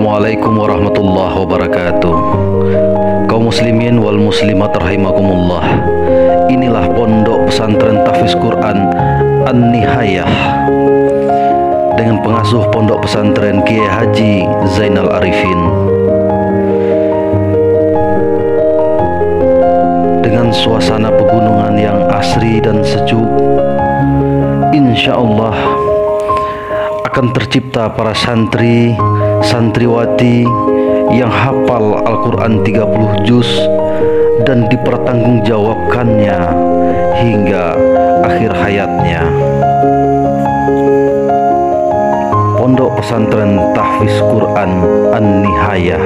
Assalamualaikum warahmatullahi wabarakatuh. Kaum muslimin wal muslimat rahimakumullah. Inilah pondok pesantren tahfiz Quran An-Nihayah dengan pengasuh pondok pesantren Kiai Haji Zainal Arifin. Dengan suasana pegunungan yang asri dan sejuk, insya Allah akan tercipta para santri, santriwati yang hafal Al-Quran 30 juz dan dipertanggungjawabkannya hingga akhir hayatnya. Pondok pesantren tahfiz Quran An-Nihayah.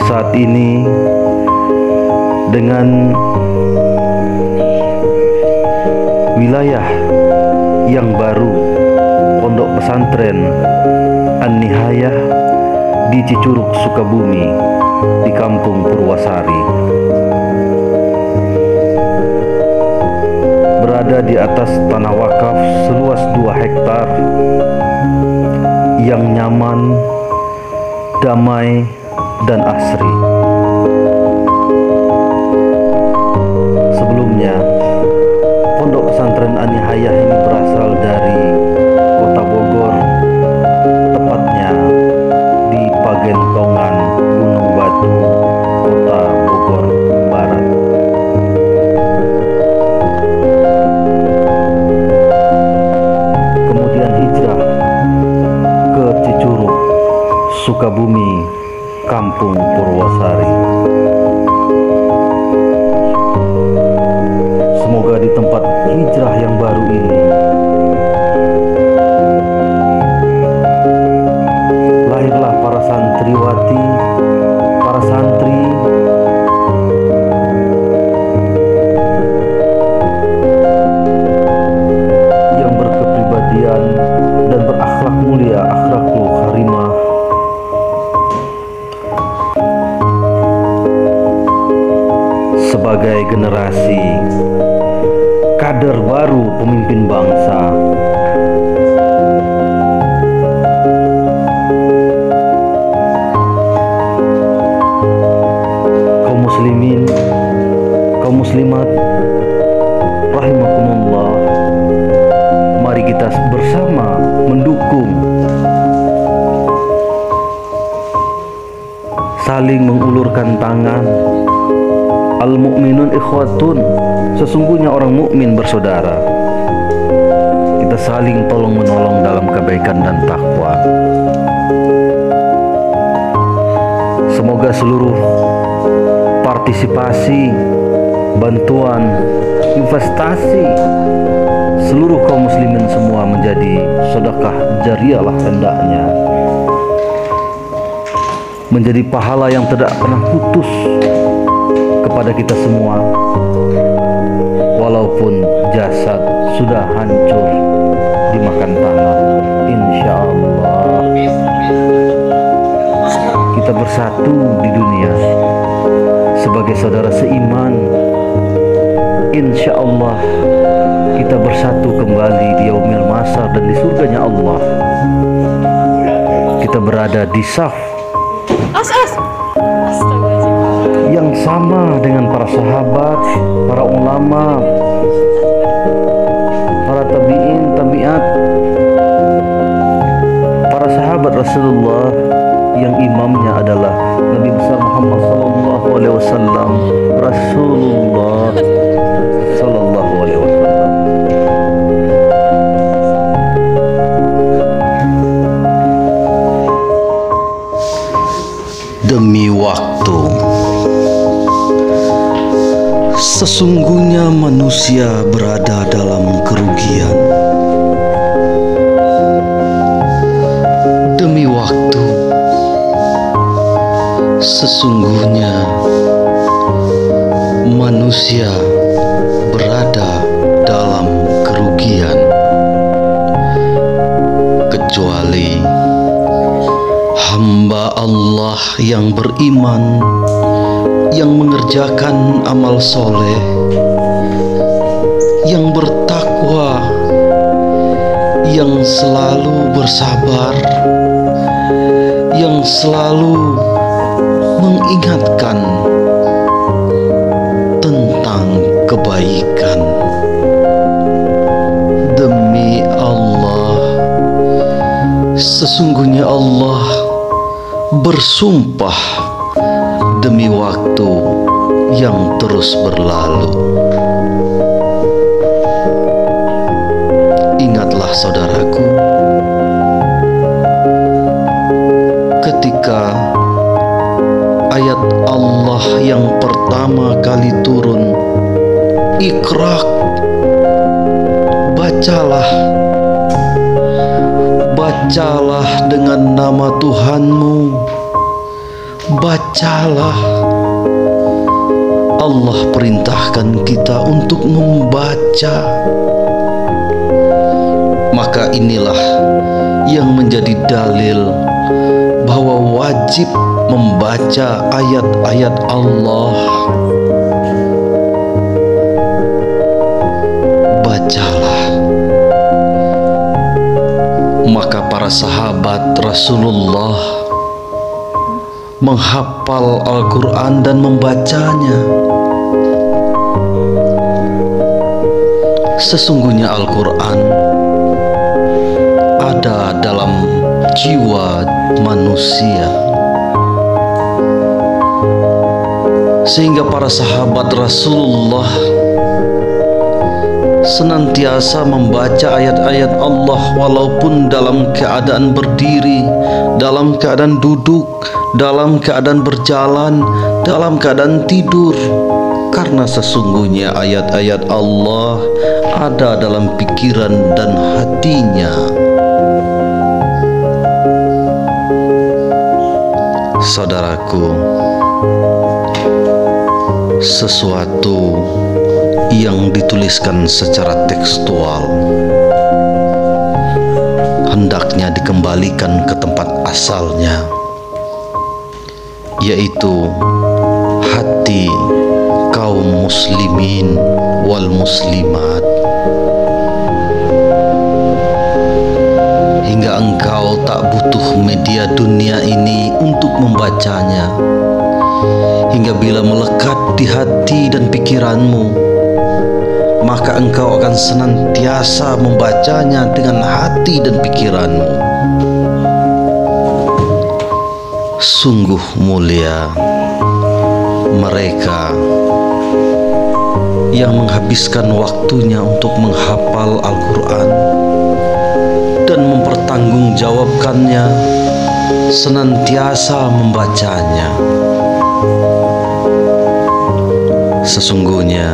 Saat ini dengan wilayah yang baru, pondok pesantren An-Nihayah di Cicurug, Sukabumi, di Kampung Purwasari, berada di atas tanah wakaf seluas 2 hektar yang nyaman, damai, dan asri. Sebelumnya, pondok pesantren An-Nihayah ini berasal dari kota Bogor, tepatnya di Pagentongan, Gunung Batu, kota Bogor Barat. Kemudian hijrah ke Cicurug, Sukabumi, Kampung Purwasari. Semoga di tempat hijrah yang baru ini lahirlah para santriwati, para santri yang berkepribadian dan berakhlak mulia, akhlakul karimah, sebagai generasi kader baru pemimpin bangsa. Kaum muslimin, kaum muslimat rahimakumullah, mari kita bersama mendukung, saling mengulurkan tangan. Al-mu'minun ikhwatun, sesungguhnya orang mukmin bersaudara. Kita saling tolong menolong dalam kebaikan dan takwa. Semoga seluruh partisipasi, bantuan, investasi seluruh kaum muslimin semua menjadi sedekah jariyah lah hendaknya, menjadi pahala yang tidak pernah putus kepada kita semua, walaupun jasad sudah hancur dimakan tanah. Insya Allah kita bersatu di dunia sebagai saudara seiman. Insya Allah kita bersatu kembali di yaumil mahsyar dan di surganya Allah. Kita berada di saf yang sama dengan para sahabat, para ulama, para tabi'in, tabi'at, para sahabat Rasulullah yang imamnya adalah Nabi besar Muhammad sallallahu alaihi wasallam, Rasulullah sallallahu alaihi wasallam. Demi waktu, sesungguhnya manusia berada dalam kerugian. Demi waktu, sesungguhnya manusia berada dalam kerugian, kecuali hamba Allah yang beriman yang mengerjakan amal soleh, yang bertakwa, yang selalu bersabar, yang selalu mengingatkan tentang kebaikan. Demi Allah, sesungguhnya Allah bersumpah demi waktu yang terus berlalu. Ingatlah saudaraku, ketika ayat Allah yang pertama kali turun, Iqra, bacalah dengan nama Tuhanmu, bacalah. Allah perintahkan kita untuk membaca. Maka inilah yang menjadi dalil bahwa wajib membaca ayat-ayat Allah. Bacalah. Maka para sahabat Rasulullah menghafal Al-Quran dan membacanya. Sesungguhnya Al-Quran ada dalam jiwa manusia, sehingga para sahabat Rasulullah senantiasa membaca ayat-ayat Allah walaupun dalam keadaan berdiri, dalam keadaan duduk, dalam keadaan berjalan, dalam keadaan tidur, karena sesungguhnya ayat-ayat Allah ada dalam pikiran dan hatinya. Saudaraku, sesuatu yang dituliskan secara tekstual hendaknya dikembalikan ke tempat asalnya, yaitu hati kaum muslimin wal muslimat, hingga engkau tak butuh media dunia ini untuk membacanya, hingga bila melekat di hati dan pikiranmu, maka engkau akan senantiasa membacanya dengan hati dan pikiranmu. Sungguh mulia mereka yang menghabiskan waktunya untuk menghafal Al-Quran dan mempertanggungjawabkannya, senantiasa membacanya. Sesungguhnya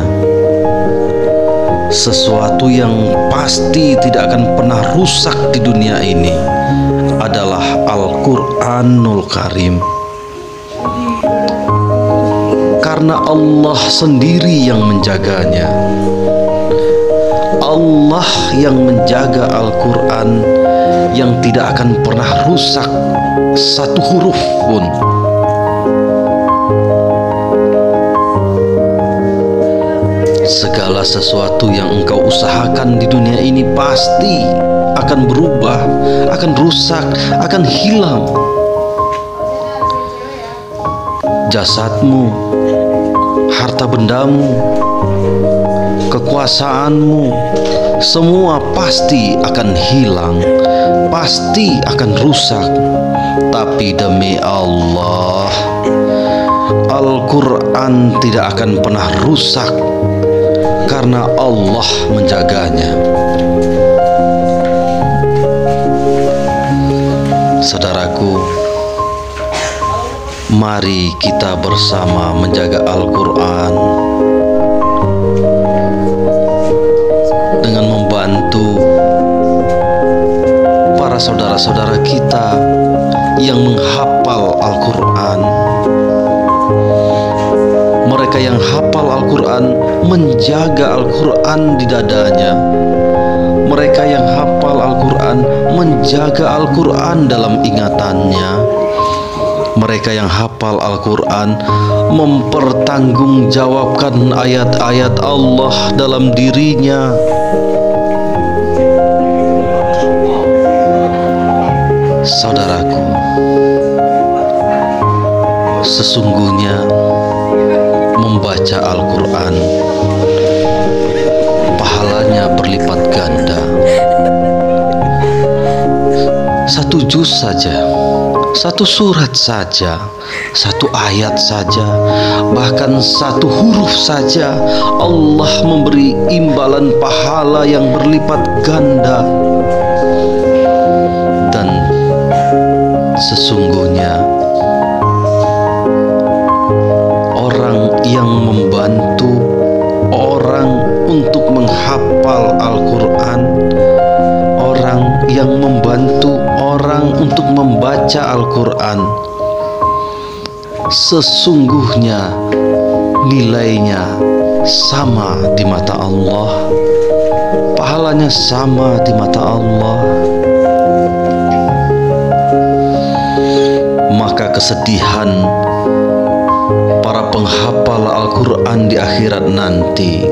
sesuatu yang pasti tidak akan pernah rusak di dunia ini adalah Al-Quranul Karim, karena Allah sendiri yang menjaganya. Allah yang menjaga Al-Quran yang tidak akan pernah rusak satu huruf pun. Segala sesuatu yang engkau usahakan di dunia ini pasti akan berubah, akan rusak, akan hilang. Jasadmu, harta bendamu, kekuasaanmu, semua pasti akan hilang, pasti akan rusak. Tapi demi Allah, Al-Quran tidak akan pernah rusak, karena Allah menjaganya. Saudaraku, mari kita bersama menjaga Al-Quran dengan membantu para saudara-saudara kita yang menghafal Al-Quran. Mereka yang hafal Al-Quran menjaga Al-Quran di dadanya. Mereka yang hafal Al-Quran menjaga Al-Quran dalam ingatannya. mereka yang hafal Al-Quran mempertanggungjawabkan ayat-ayat Allah dalam dirinya. Saudaraku, sesungguhnya membaca Al-Quran pahalanya berlipat ganda. Satu juz saja, satu surat saja, satu ayat saja, bahkan satu huruf saja, Allah memberi imbalan pahala yang berlipat ganda. Dan sesungguhnya orang yang membantu orang untuk menghafal Al-Quran, orang yang membantu orang untuk membaca Al-Quran, sesungguhnya nilainya sama di mata Allah, pahalanya sama di mata Allah. Maka kesedihan para penghafal Al-Quran di akhirat nanti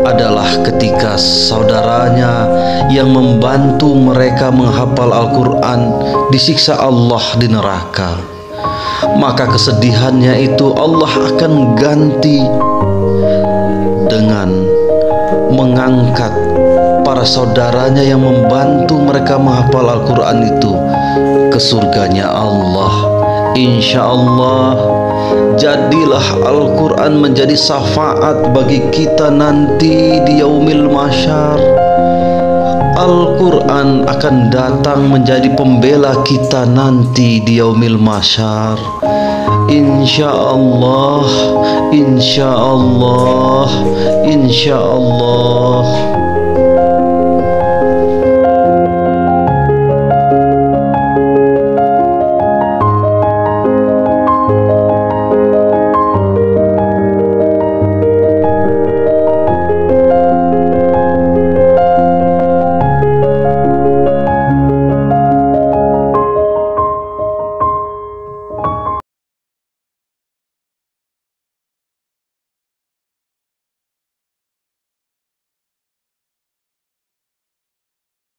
adalah ketika saudaranya yang membantu mereka menghafal Al-Quran disiksa Allah di neraka. Maka kesedihannya itu Allah akan ganti dengan mengangkat para saudaranya yang membantu mereka menghafal Al-Quran itu ke surganya Allah. Insya Allah, jadilah Al-Quran menjadi syafaat bagi kita nanti di yaumil mahsyar. Al-Quran akan datang menjadi pembela kita nanti di yaumil mahsyar. Insya Allah, insya Allah, insya Allah.